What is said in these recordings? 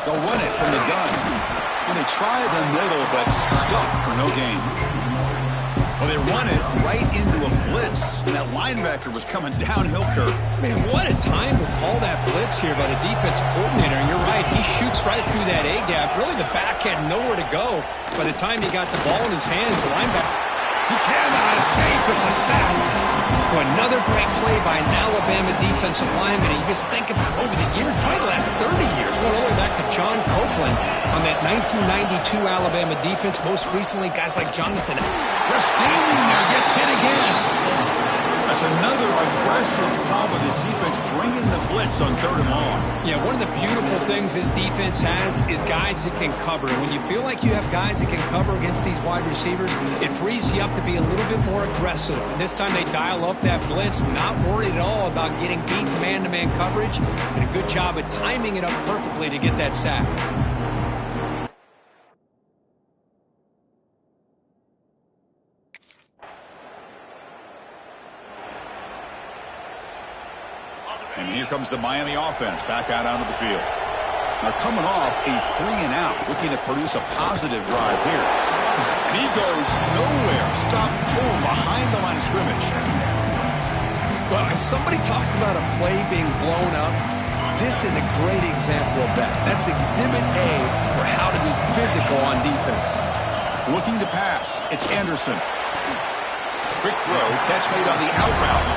They'll run it from the gun. And they try the middle, but stuck for no gain. Well, they run it right into a blitz, and that linebacker was coming downhill curve. Man, what a time to call that blitz here by the defensive coordinator. And you're right, he shoots right through that A-gap. Really, the back had nowhere to go. By the time he got the ball in his hands, the linebacker... He cannot escape. It's a sack. Well, another great play by an Alabama defensive lineman. And you just think about over the years, probably the last 30 years, going all the way back to John Copeland on that 1992 Alabama defense. Most recently, guys like Jonathan. They're standing there, gets hit again. That's another aggressive call by this defense, bringing the blitz on 3rd and long. Yeah, one of the beautiful things this defense has is guys that can cover. And when you feel like you have guys that can cover against these wide receivers, it frees you up to be a little bit more aggressive. And this time they dial up that blitz, not worried at all about getting beat man-to-man coverage, and a good job of timing it up perfectly to get that sack. And here comes the Miami offense back out onto the field. They're coming off a 3-and-out, looking to produce a positive drive here. And he goes nowhere. Stop cold behind the line of scrimmage. Well, if somebody talks about a play being blown up, this is a great example of that. That's exhibit A for how to be physical on defense. Looking to pass. It's Anderson. Quick throw. Catch made on the out route.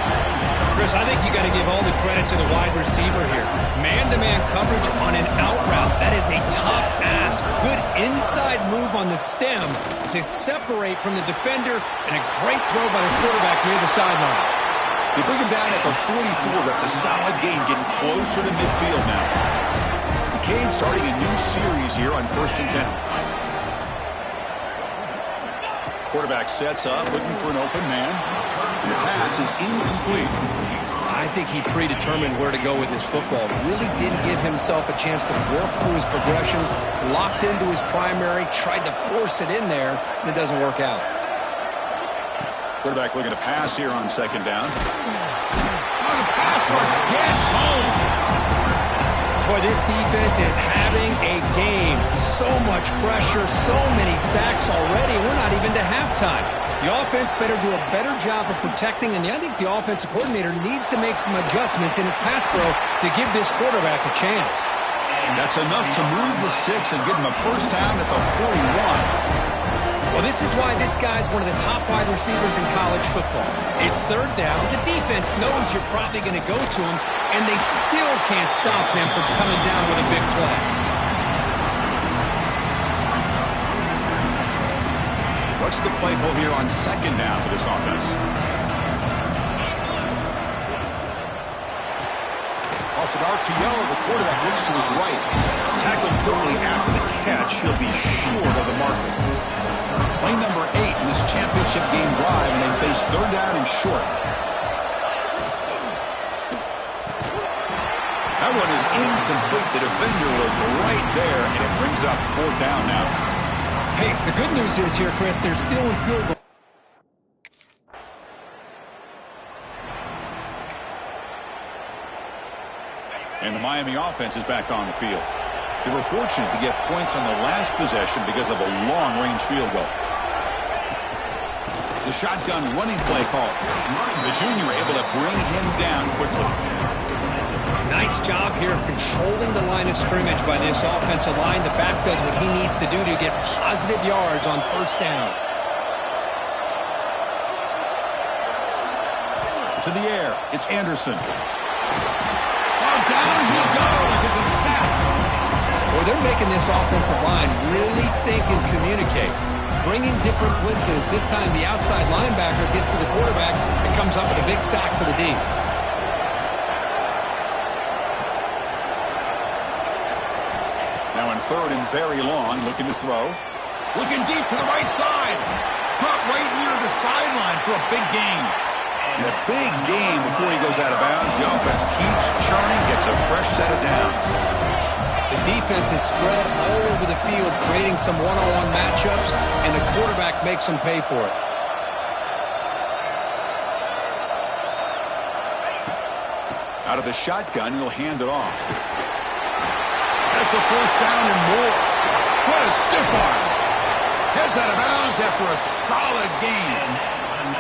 Chris, I think you got to give all the credit to the wide receiver here. Man-to-man coverage on an out route. That is a tough ask. Good inside move on the stem to separate from the defender, and a great throw by the quarterback near the sideline. They bring him down at the 44. That's a solid gain, getting closer to midfield now. McCain starting a new series here on 1st and 10. Quarterback sets up, looking for an open man. And the pass is incomplete. I think he predetermined where to go with his football. Really didn't give himself a chance to work through his progressions, locked into his primary, tried to force it in there, and it doesn't work out. Quarterback looking to pass here on 2nd down. Oh, the pass rush gets home. Boy, this defense is having a game. So much pressure, so many sacks already. We're not even to halftime. The offense better do a better job of protecting, and I think the offensive coordinator needs to make some adjustments in his pass pro to give this quarterback a chance. That's enough to move the sticks and give him a 1st down at the 41. Well, this is why this guy's one of the top wide receivers in college football. It's 3rd down. The defense knows you're probably going to go to him, and they still can't stop him from coming down with a big play. What's the play call here on 2nd down for this offense? Off an RPO, the quarterback looks to his right. Tackled quickly after the catch. He'll be short of the marker. Play number 8 in this championship game drive, and they face 3rd down and short. That one is incomplete. The defender was right there, and it brings up 4th down now. Hey, the good news is here, Chris, they're still in field goal. And the Miami offense is back on the field. They were fortunate to get points on the last possession because of a long-range field goal. The shotgun running play call. The junior able to bring him down quickly. Nice job here of controlling the line of scrimmage by this offensive line. The back does what he needs to do to get positive yards on 1st down. To the air, it's Anderson. Oh, down he goes. It's a sack. Well, they're making this offensive line really think and communicate. Bringing different blitzes. This time the outside linebacker gets to the quarterback and comes up with a big sack for the D. Now in 3rd and very long, looking to throw. Looking deep to the right side. Caught right near the sideline for a big gain. And a big gain before he goes out of bounds. The offense keeps churning, gets a fresh set of downs. The defense is spread all over the field, creating some one-on-one matchups, and the quarterback makes them pay for it. Out of the shotgun, he'll hand it off. has the first down and more. What a stiff arm. Heads out of bounds after a solid gain.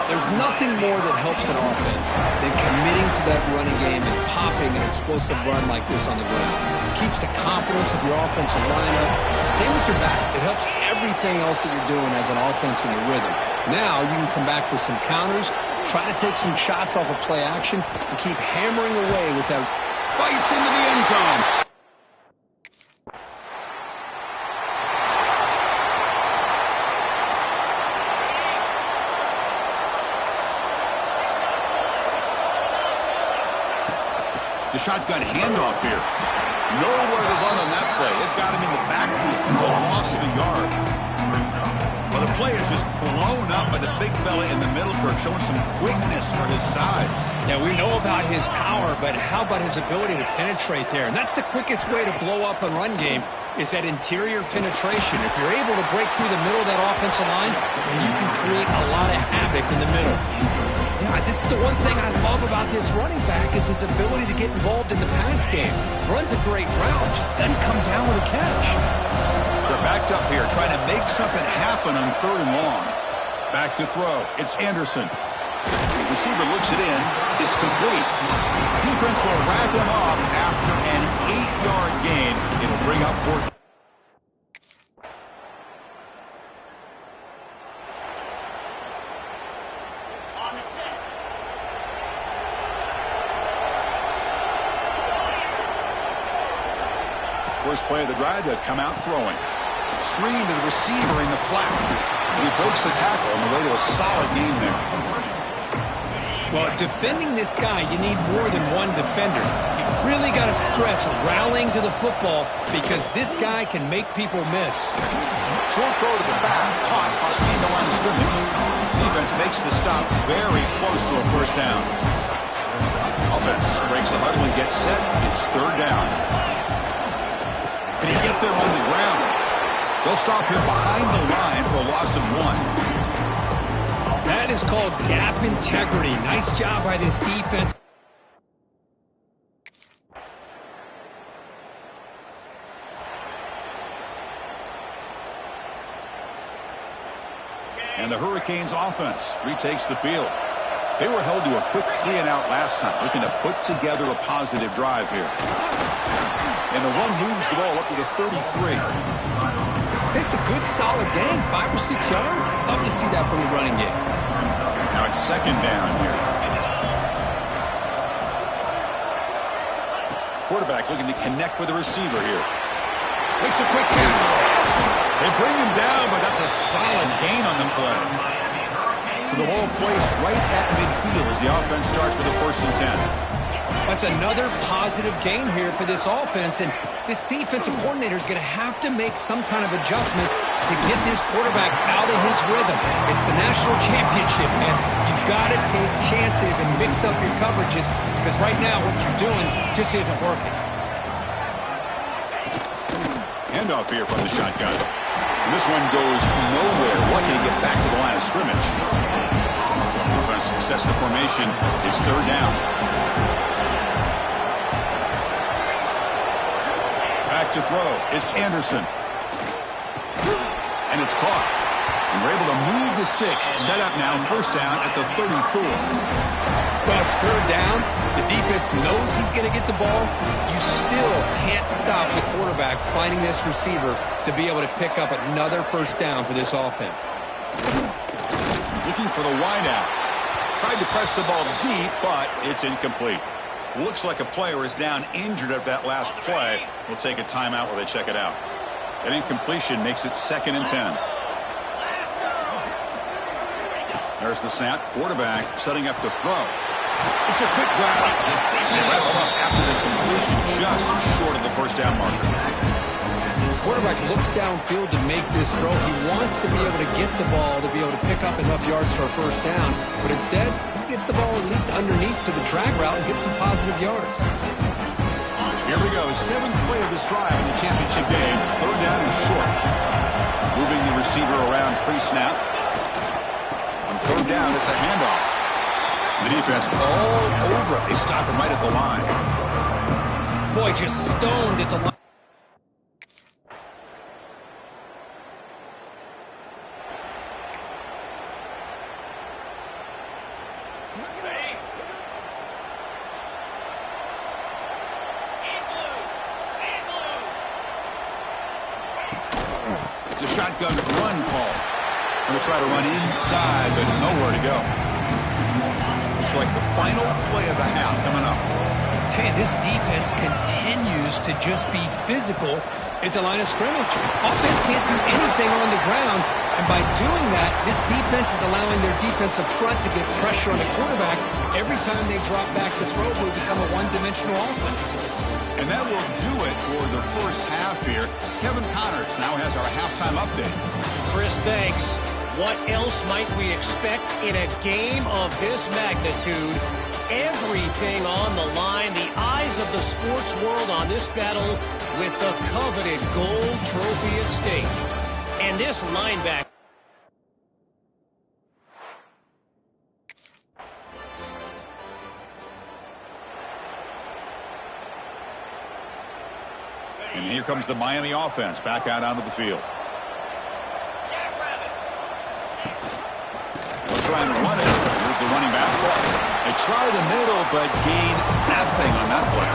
There's nothing more that helps an offense than committing to that running game and popping an explosive run like this on the ground. It keeps the confidence of your offensive line up. Same with your back. It helps everything else that you're doing as an offense in your rhythm. Now you can come back with some counters, try to take some shots off of play action, and keep hammering away without... Bites into the end zone. The shotgun handoff here. Nowhere to run on that play. It got him in the backfield. It's a loss of a yard. Well, the play is just blown up by the big fella in the middle, Kirk, showing some quickness for his size. Yeah, we know about his power, but how about his ability to penetrate there? And that's the quickest way to blow up a run game, is that interior penetration. If you're able to break through the middle of that offensive line, then you can create a lot of havoc in the middle. Yeah, this is the one thing I love about this running back is his ability to get involved in the pass game. Runs a great route, just doesn't come down with a catch. They're backed up here, trying to make something happen on 3rd and long. Back to throw. It's Anderson. The receiver looks it in. It's complete. Defense will wrap him up after an 8-yard gain. It'll bring up 4. First play of the drive, they'll come out throwing. Screen to the receiver in the flat. And he breaks the tackle on the way to a solid gain there. Well, defending this guy, you need more than one defender. You really got to stress rallying to the football because this guy can make people miss. Short throw to the back, caught behind the line of scrimmage. Defense makes the stop very close to a first down. Offense breaks the huddle and gets set. It's 3rd down. Can he get there on the ground? They'll stop him behind the line for a loss of 1. That is called gap integrity. Nice job by this defense. And the Hurricanes offense retakes the field. They were held to a quick 3-and-out last time, looking to put together a positive drive here. And the run moves the ball up to the 33. It's a good, solid game. 5 or 6 yards. Love to see that from the running game. Now it's 2nd down here. Quarterback looking to connect with the receiver here. Makes a quick catch. They bring him down, but that's a solid gain on the play. So the ball placed right at midfield as the offense starts with a 1st and 10. That's another positive game here for this offense, and this defensive coordinator is going to have to make some kind of adjustments to get this quarterback out of his rhythm. It's the national championship, man. You've got to take chances and mix up your coverages because right now what you're doing just isn't working. Handoff here from the shotgun. And this one goes nowhere. What can he get back to the line of scrimmage? Offense sets the formation. It's 3rd down. Back to throw. It's Anderson. And it's caught. And we're able to move the sticks. Set up now. 1st down at the 34. Well, it's 3rd down. The defense knows he's going to get the ball. You still can't stop the quarterback finding this receiver to be able to pick up another 1st down for this offense. Looking for the wideout. Tried to press the ball deep, but it's incomplete. Looks like a player is down injured at that last play. We'll take a timeout while they check it out. An incompletion makes it 2nd and 10. There's the snap. Quarterback setting up the throw. It's a quick grab. They wrap him up after the completion, just short of the 1st down marker. Quarterback looks downfield to make this throw. He wants to be able to get the ball to be able to pick up enough yards for a 1st down, but instead he gets the ball at least underneath to the drag route and gets some positive yards. Here we go. 7th play of this drive in the championship game. 3rd down and short. Moving the receiver around pre-snap. On 3rd down, it's a handoff. The defense all over it. They stop him right at the line. Boy, just stoned at the line. It's a shotgun run call. Going to try to run inside, but nowhere to go. Looks like the final play of the half coming up. Hey, this defense continues to just be physical at the line of scrimmage. Offense can't do anything on the ground, and by doing that, this defense is allowing their defensive front to get pressure on the quarterback. Every time they drop back to throw, we become a one-dimensional offense. And that will do it for the first half here. Kevin Connors now has our halftime update. Chris, thanks. What else might we expect in a game of this magnitude? Everything on the line, the eyes of the sports world on this battle with the coveted gold trophy at stake. And this linebacker. And here comes the Miami offense back out onto the field. They'll try and run it. Here's the running back. They try the middle, but gain nothing on that play.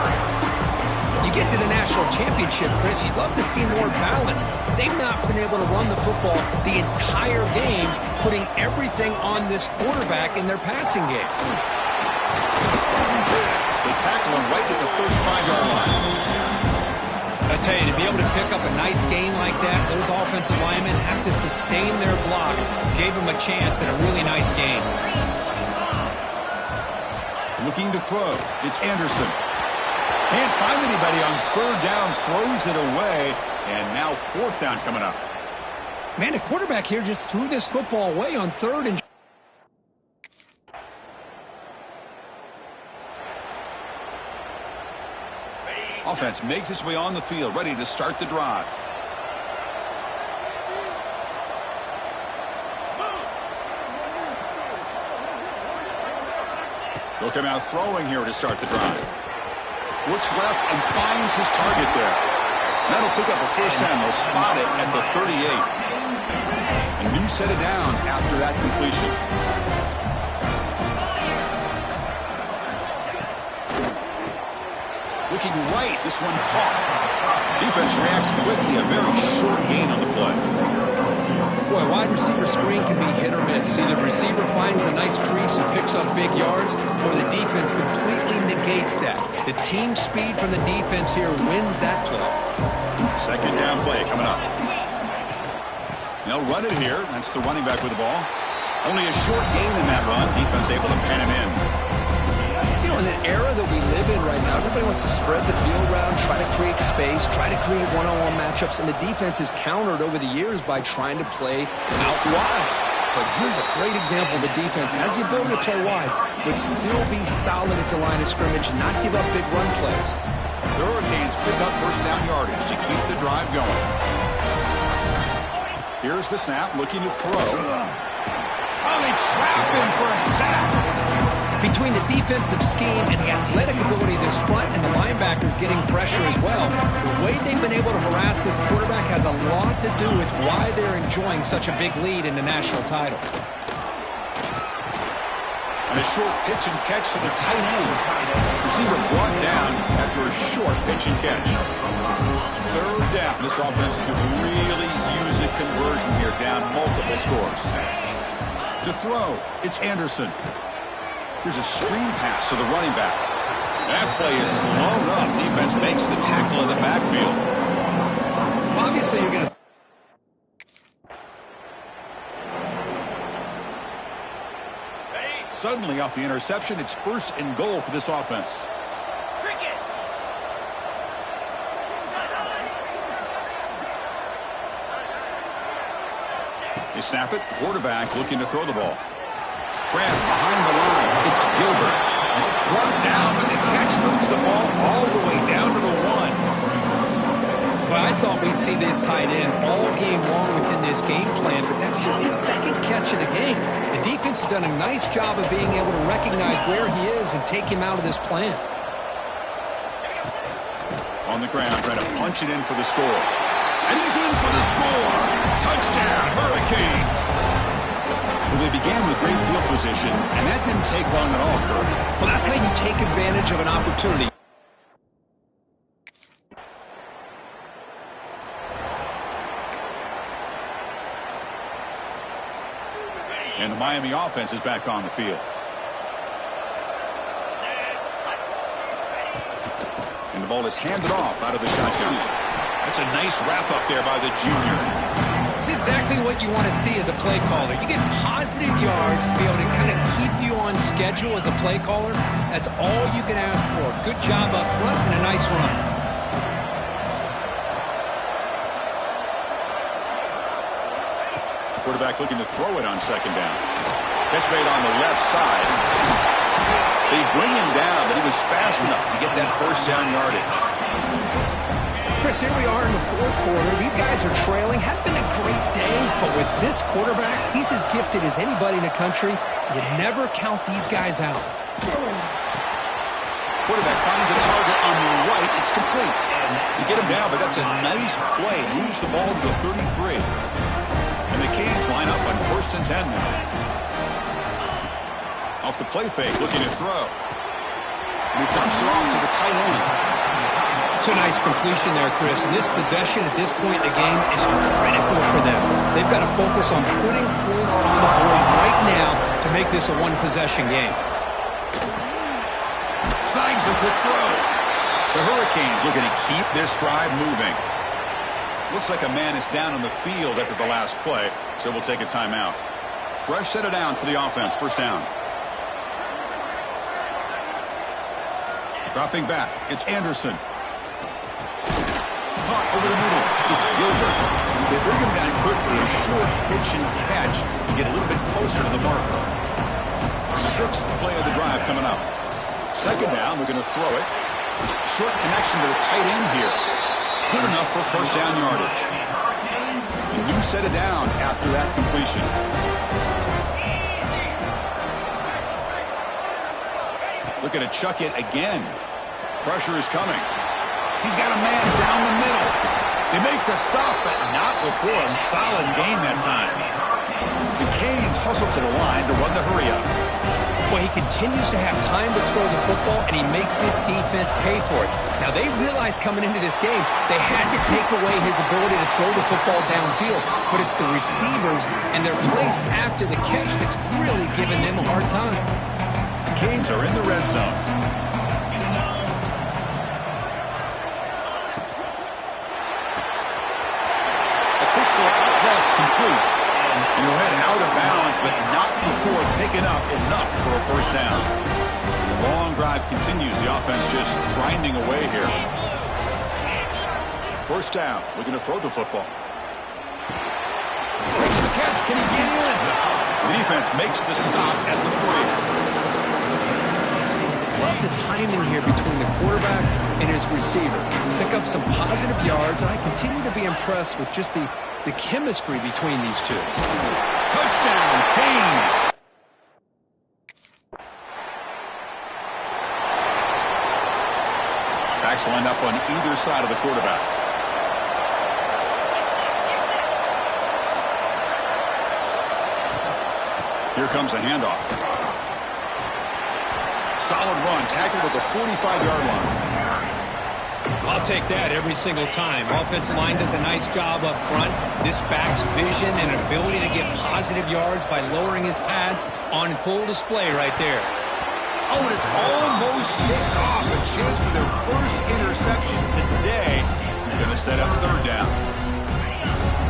You get to the national championship, Chris, you'd love to see more balance. They've not been able to run the football the entire game, putting everything on this quarterback in their passing game. They tackle him right at the 35-yard line. I tell you, to be able to pick up a nice gain like that, those offensive linemen have to sustain their blocks. Gave them a chance at a really nice game. Looking to throw. It's Anderson. Can't find anybody on third down. Throws it away. And now fourth down coming up. Man, the quarterback here just threw this football away on third and... Offense makes its way on the field, ready to start the drive. They'll come out throwing here to start the drive. Looks left and finds his target there. That'll pick up a first down. They'll spot it at the 38. A new set of downs after that completion. Looking right, this one caught. Defense reacts quickly, a very short gain on the play. Boy, wide receiver screen can be hit or miss. Either receiver finds a nice crease and picks up big yards, or the defense completely negates that. The team speed from the defense here wins that play. Second down play coming up. They'll run it here. That's the running back with the ball. Only a short gain in that run. Defense able to pen him in. You know, in the era that we live in right now, everybody wants to spread the field around, try to create space, try to create one-on-one matchups, and the defense is countered over the years by trying to play out wide. But here's a great example. The defense has the ability to play wide, but still be solid at the line of scrimmage, not give up big run plays. The Hurricanes pick up first down yardage to keep the drive going. Here's the snap, looking to throw. Oh, they trap him for a sack. Between the defensive scheme and the athletic ability of this front and the linebackers getting pressure as well, the way they've been able to harass this quarterback has a lot to do with why they're enjoying such a big lead in the national title. And a short pitch and catch to the tight end. Receiver brought down after a short pitch and catch. Third down. This offense could really use a conversion here, down multiple scores. To throw, it's Anderson. Here's a screen pass to the running back. That play is blown up. Defense makes the tackle in the backfield. Obviously, you're going to... Suddenly, off the interception, it's first and goal for this offense. They snap it. Quarterback looking to throw the ball. Grabbed behind the line. It's Gilbert. Brought down, but the catch moves the ball all the way down to the 1. But I thought we'd see this tight end all game long within this game plan, but that's just his second catch of the game. The defense has done a nice job of being able to recognize where he is and take him out of this plan. On the ground, trying to punch it in for the score. And he's in for the score. Touchdown, Hurricanes. Well, they began with great field position, and that didn't take long at all, Kurt. Well, that's how you take advantage of an opportunity. And the Miami offense is back on the field. And the ball is handed off out of the shotgun. That's a nice wrap-up there by the junior. It's exactly what you want to see as a play caller. You get positive yards to be able to kind of keep you on schedule as a play caller. That's all you can ask for. Good job up front and a nice run. Quarterback looking to throw it on second down. Catch made on the left side. They bring him down, but he was fast enough to get that first down yardage. Chris, here we are in the fourth quarter. These guys are trailing. Had been a great day, but with this quarterback, he's as gifted as anybody in the country. You never count these guys out. Quarterback finds a target on the right. It's complete. You get him down, but that's a nice play. Moves the ball to the 33. And the Canes line up on 1st and 10 now. Off the play fake, looking to throw. And he dumps it off to the tight end. It's a nice completion there, Chris. And this possession at this point in the game is critical for them. They've got to focus on putting points on the board right now to make this a one-possession game. Snags the quick throw. The Hurricanes looking to keep this drive moving. Looks like a man is down on the field after the last play, so we'll take a timeout. Fresh set of downs for the offense. First down. Dropping back. It's Anderson. Caught over the middle. It's Gilbert. They bring him down quickly. A short pitch and catch to get a little bit closer to the marker. 6th play of the drive coming up. Second down. Looking to throw it. Short connection to the tight end here. Good enough for first down yardage. A new set of downs after that completion. Looking to chuck it again. Pressure is coming. He's got a man down the middle. They make the stop, but not before a solid gain that time. The Canes hustle to the line to run the hurry-up. Well, he continues to have time to throw the football, and he makes his defense pay for it. Now, they realized coming into this game, they had to take away his ability to throw the football downfield, but it's the receivers and their plays after the catch that's really giving them a hard time. Canes are in the red zone. A quick throw out left, complete. And he'll head out of bounds, but not before picking up enough for a first down. The long drive continues. The offense just grinding away here. First down. Looking to throw the football. Makes the catch. Can he get in? The defense makes the stop at the 3. Love the timing here between the quarterback and his receiver. Pick up some positive yards, and I continue to be impressed with just the chemistry between these two. Touchdown, Canes! Backs lined up on either side of the quarterback. Here comes a handoff. Solid run, tackled at the 45-yard line. I'll take that every single time. Offensive line does a nice job up front. This back's vision and ability to get positive yards by lowering his pads on full display right there. Oh, and it's almost picked off. A chance for their first interception today. They're going to set up third down.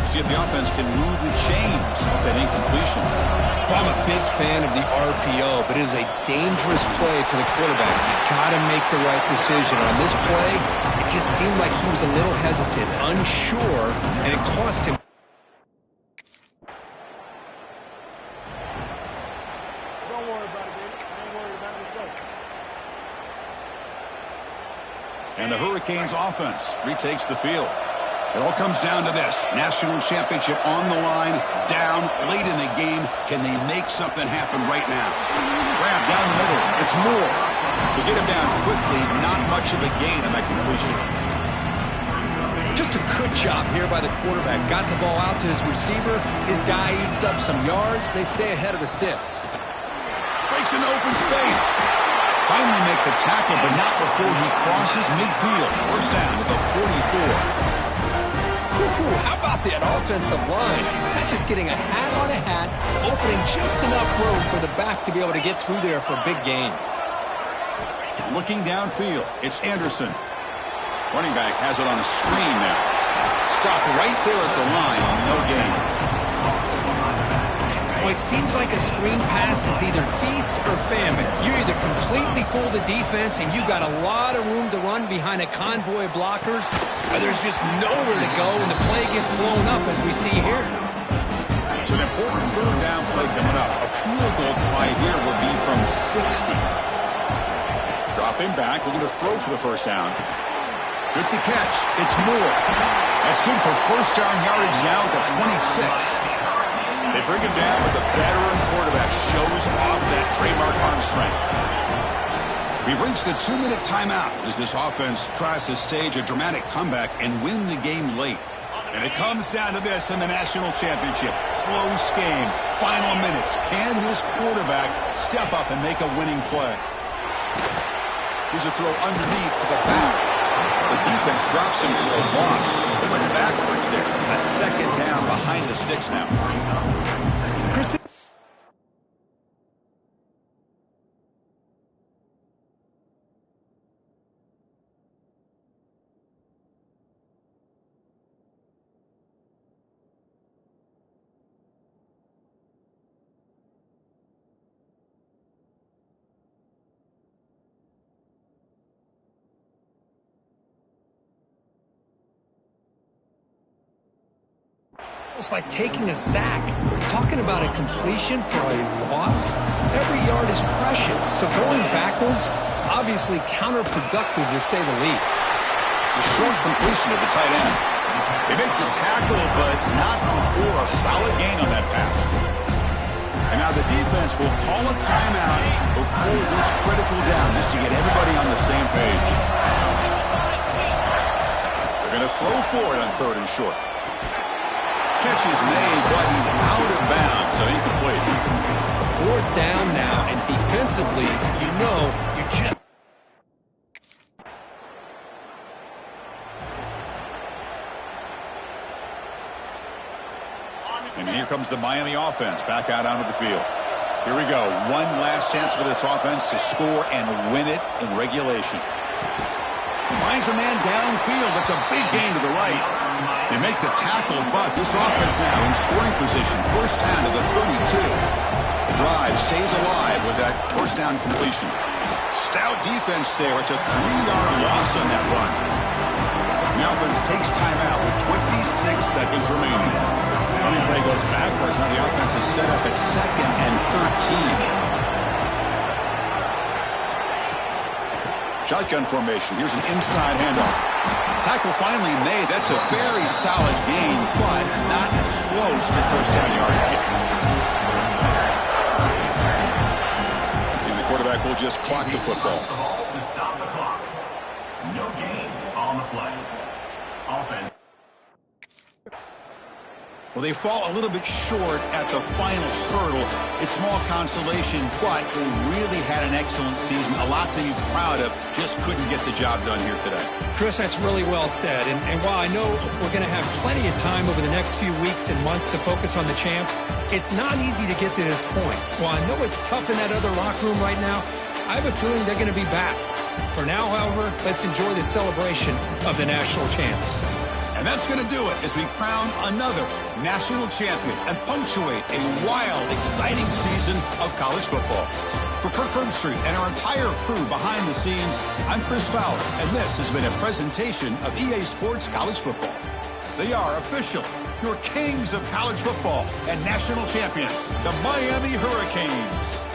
See if the offense can move the chains off that incompletion. Well, I'm a big fan of the RPO, but it is a dangerous play for the quarterback. You got to make the right decision. On this play, it just seemed like he was a little hesitant, unsure, and it cost him. Don't worry about it, baby. I ain't worried about it. Let's go. And the Hurricanes offense retakes the field. It all comes down to this. National championship on the line, down late in the game. Can they make something happen right now? Grab down the middle. It's Moore. They get him down quickly. Not much of a gain on that completion. Just a good job here by the quarterback. Got the ball out to his receiver. His guy eats up some yards. They stay ahead of the sticks. Breaks into open space. Finally make the tackle, but not before he crosses midfield. First down at the 44. How about about that offensive line? That's just getting a hat on a hat, opening just enough room for the back to be able to get through there for a big gain. Looking downfield, it's Anderson. Running back has it on a screen now. Stop right there at the line, no gain. Well, it seems like a screen pass is either feast or famine. You either completely fool the defense and you got a lot of room to run behind a convoy of blockers, or there's just nowhere to go and the play gets blown up as we see here. It's an important third down play coming up. A field goal try here will be from 60. Dropping back, looking to throw for the first down. With the catch, it's Moore. That's good for first down yardage now at the 26. They bring him down, but the veteran quarterback shows off that trademark arm strength. We've reached the 2-minute timeout as this offense tries to stage a dramatic comeback and win the game late. And it comes down to this in the national championship. Close game, final minutes. Can this quarterback step up and make a winning play? Here's a throw underneath to the back. The defense drops him for a loss. They went backwards there. A second down behind the sticks now. Chris, it's like taking a sack. Talking about a completion for a loss, every yard is precious. So going backwards, obviously counterproductive to say the least. The short completion of the tight end. They make the tackle, but not before a solid gain on that pass. And now the defense will call a timeout before this critical down, just to get everybody on the same page. They're going to throw for it on third and short. Catch is made, but he's out of bounds, so incomplete. Fourth down now, and defensively, you know, you just... And here comes the Miami offense back out onto the field. Here we go. One last chance for this offense to score and win it in regulation. Finds a man downfield. That's a big gain to the right. They make the tackle, but this offense now in scoring position. First down to the 32. The drive stays alive with that first down completion. Stout defense there. It's a 3-yard loss on that run. The offense takes timeout with 26 seconds remaining. Running play goes backwards. Now the offense is set up at 2nd and 13. Shotgun formation. Here's an inside handoff. Tackle finally made. That's a very solid gain, but not close to first down yardage. And the quarterback will just clock the football. To stop the clock. No gain on the play. Offense. Well, they fall a little bit short at the final hurdle. It's small consolation, but they really had an excellent season. A lot to be proud of. Just couldn't get the job done here today. Chris, that's really well said. And while I know we're going to have plenty of time over the next few weeks and months to focus on the champs, it's not easy to get to this point. While I know it's tough in that other locker room right now, I have a feeling they're going to be back. For now, however, let's enjoy the celebration of the national champs. And that's going to do it as we crown another national champion and punctuate a wild, exciting season of college football. For Crumbs and our entire crew behind the scenes, I'm Chris Fowler, and this has been a presentation of EA Sports College Football. They are official, your kings of college football and national champions, the Miami Hurricanes.